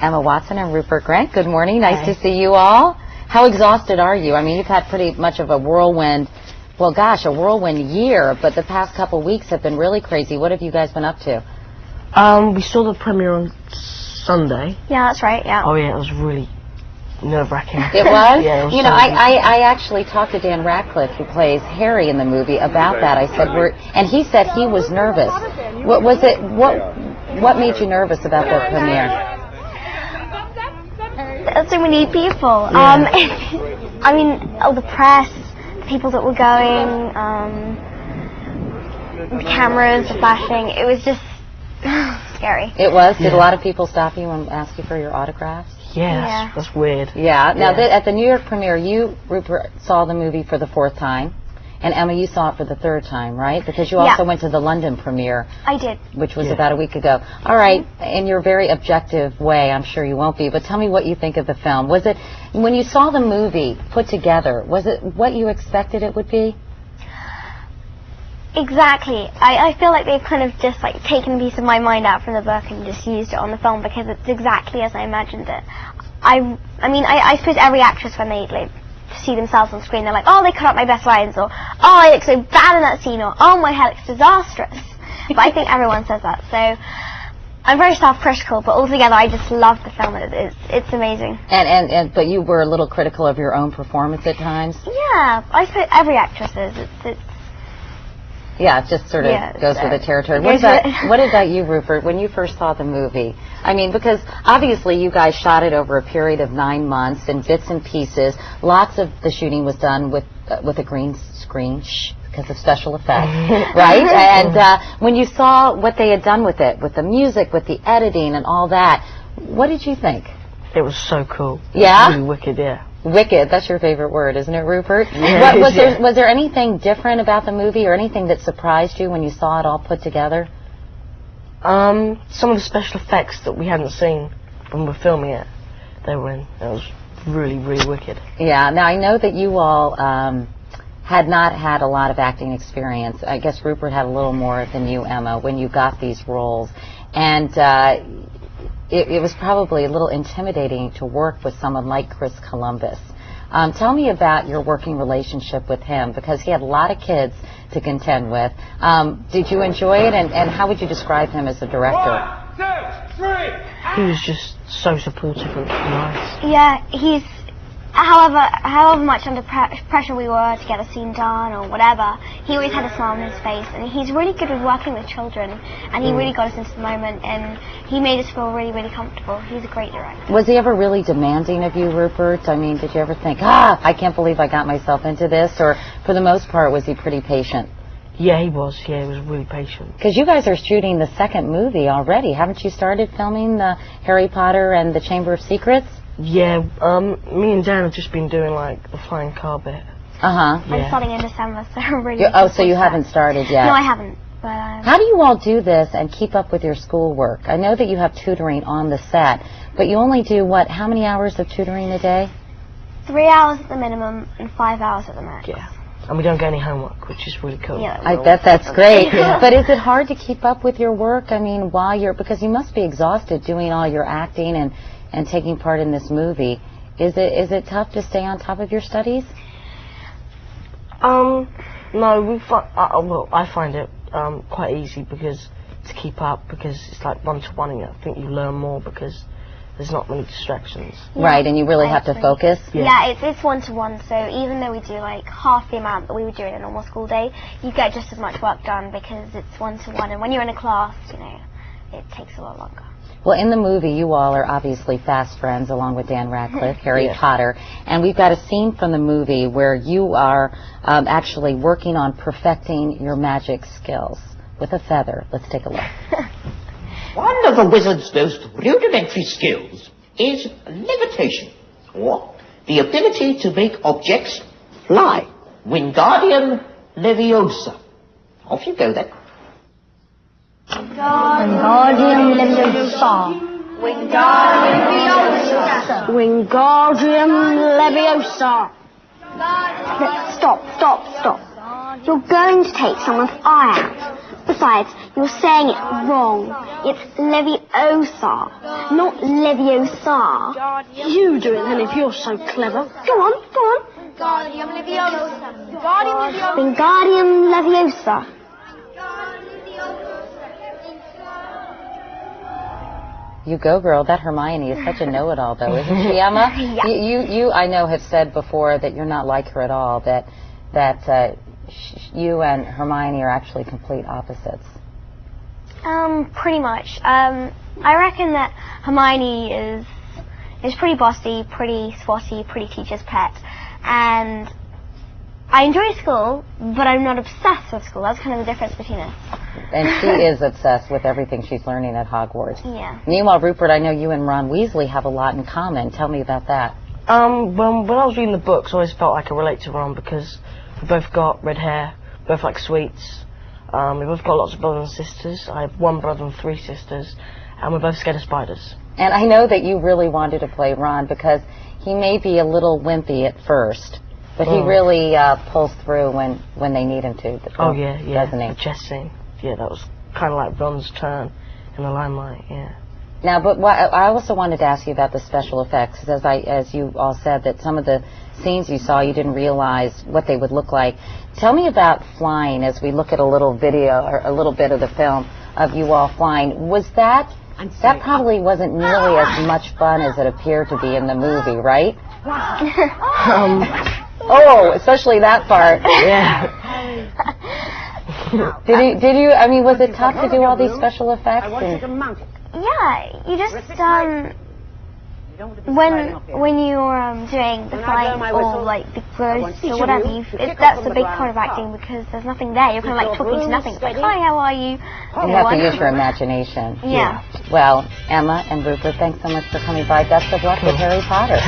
Emma Watson and Rupert Grint. Good morning. Nice to see you all. How exhausted are you? I mean, you've had pretty much of a whirlwind, well, gosh, a whirlwind year, but the past couple weeks have been really crazy. What have you guys been up to? We saw the premiere on Sunday. Yeah, that's right, yeah. Oh, yeah, it was really nerve-wracking. It was? Yeah, it was. You know, I actually talked to Dan Radcliffe, who plays Harry in the movie, about that. I said, and he said he was nervous. What was it? What made you nervous about the premiere? So many people. Yeah. I mean, all the press, the people that were going, the cameras, the flashing. It was just scary. It was? Did a lot of people stop you and ask you for your autographs? Yeah, that's weird. Yeah. Now, at the New York premiere, you, Rupert, saw the movie for the 4th time. And Emma, you saw it for the 3rd time, right? Because you also went to the London premiere. I did. Which was about a week ago. All right, in your very objective way, I'm sure you won't be, but tell me what you think of the film. Was it, when you saw the movie put together, was it what you expected it would be? Exactly. I feel like they've kind of just like taken a piece of my mind out from the book and just used it on the film because it's exactly as I imagined it. I mean, I suppose every actress, when they like see themselves on screen, they're like, oh, they cut out my best lines, or oh, I look so bad in that scene, or oh, my hair looks disastrous. But I think everyone says that, so I'm very self-critical, but altogether I just love the film. It's amazing. But you were a little critical of your own performance at times? Yeah, I suppose every actress is. Yeah, it just sort of goes with the territory. What about you, Rupert, when you first saw the movie? I mean, because obviously you guys shot it over a period of 9 months in bits and pieces. Lots of the shooting was done with a green screen because of special effects, right? And when you saw what they had done with it, with the music, with the editing and all that, what did you think? It was so cool. Yeah? It was really wicked, yeah. Wicked, that's your favorite word, isn't it, Rupert? Yeah. Was there anything different about the movie or anything that surprised you when you saw it all put together? Some of the special effects that we hadn't seen when we were filming it, they were in. It was really, really wicked. Yeah, now I know that you all had not had a lot of acting experience. I guess Rupert had a little more than you, Emma, when you got these roles. And it was probably a little intimidating to work with someone like Chris Columbus. Tell me about your working relationship with him, because he had a lot of kids to contend with. Did you enjoy it, and how would you describe him as a director? 1, 2, 3. He was just so supportive and nice. Yeah, he's, however much under pressure we were to get a scene done or whatever, he always had a smile on his face, and he's really good with working with children, and he really got us into the moment, and he made us feel really, really comfortable. He's a great director. Was he ever really demanding of you, Rupert? I mean, did you ever think, I can't believe I got myself into this, or for the most part, was he pretty patient? Yeah, he was. Yeah, he was really patient. Because you guys are shooting the 2nd movie already. Haven't you started filming the Harry Potter and the Chamber of Secrets? Yeah, me and Dan have just been doing like the flying car bit. I'm starting in December, so I'm really. So you haven't started yet? No, I haven't. But how do you all do this and keep up with your schoolwork? I know that you have tutoring on the set, but you only do how many hours of tutoring a day? 3 hours at the minimum and 5 hours at the max. Yeah. And we don't get any homework, which is really cool. Yeah, I bet that's great. But is it hard to keep up with your work? I mean, because you must be exhausted doing all your acting and taking part in this movie. Is it tough to stay on top of your studies? No, I find it quite easy to keep up, because it's like one-to-one, and I think you learn more because there's not many distractions. Yeah, right, and you really have to focus? Yeah, it's one-to-one, so even though we do like half the amount that we would do in a normal school day, you get just as much work done because it's one-to-one, and when you're in a class, it takes a lot longer. Well, in the movie, you all are obviously fast friends, along with Dan Radcliffe, Harry Potter, and we've got a scene from the movie where you are actually working on perfecting your magic skills with a feather. Let's take a look. One of a wizard's most rudimentary skills is levitation, or the ability to make objects fly. Wingardium Leviosa. Off you go then. Wingardium Leviosa. Wingardium Leviosa. Stop. You're going to take someone's eye out. Besides, you're saying it wrong. It's Leviosa, not Leviosa. You do it then if you're so clever. Go on, go on. Wingardium Leviosa. You go, girl. That Hermione is such a know-it-all, though, isn't she, Emma? Yeah. You, I know, have said before that you're not like her at all. That you and Hermione are actually complete opposites. Pretty much. I reckon that Hermione is pretty bossy, pretty swotty, pretty teacher's pet, and I enjoy school, but I'm not obsessed with school. That's kind of the difference between us. And she is obsessed with everything she's learning at Hogwarts. Yeah. Meanwhile, Rupert, I know you and Ron Weasley have a lot in common. Tell me about that. When I was reading the books, I always felt I could relate to Ron because we both got red hair, both like sweets. We both got lots of brothers and sisters. I have one brother and 3 sisters, and we're both scared of spiders. And I know that you really wanted to play Ron because he may be a little wimpy at first, but he really pulls through when they need him to. Oh yeah, doesn't he? The chess scene. Yeah, that was kind of like Ron's turn in the limelight. Yeah. Now, but I also wanted to ask you about the special effects, as you all said that some of the scenes you saw you didn't realize what they would look like. Tell me about flying as we look at a little video or a little bit of the film of you all flying. Was that probably wasn't nearly as much fun as it appeared to be in the movie, right? Oh, especially that part. Yeah. Did you? I mean, was it tough to do all these special effects? Yeah, you just when you're doing the flying or like the growth or whatever, that's the big part of acting because there's nothing there. You're kind of like talking to nothing. It's like, hi, how are you? You have to use your imagination. Yeah. Well, Emma and Rupert, thanks so much for coming by. Best of luck with Harry Potter.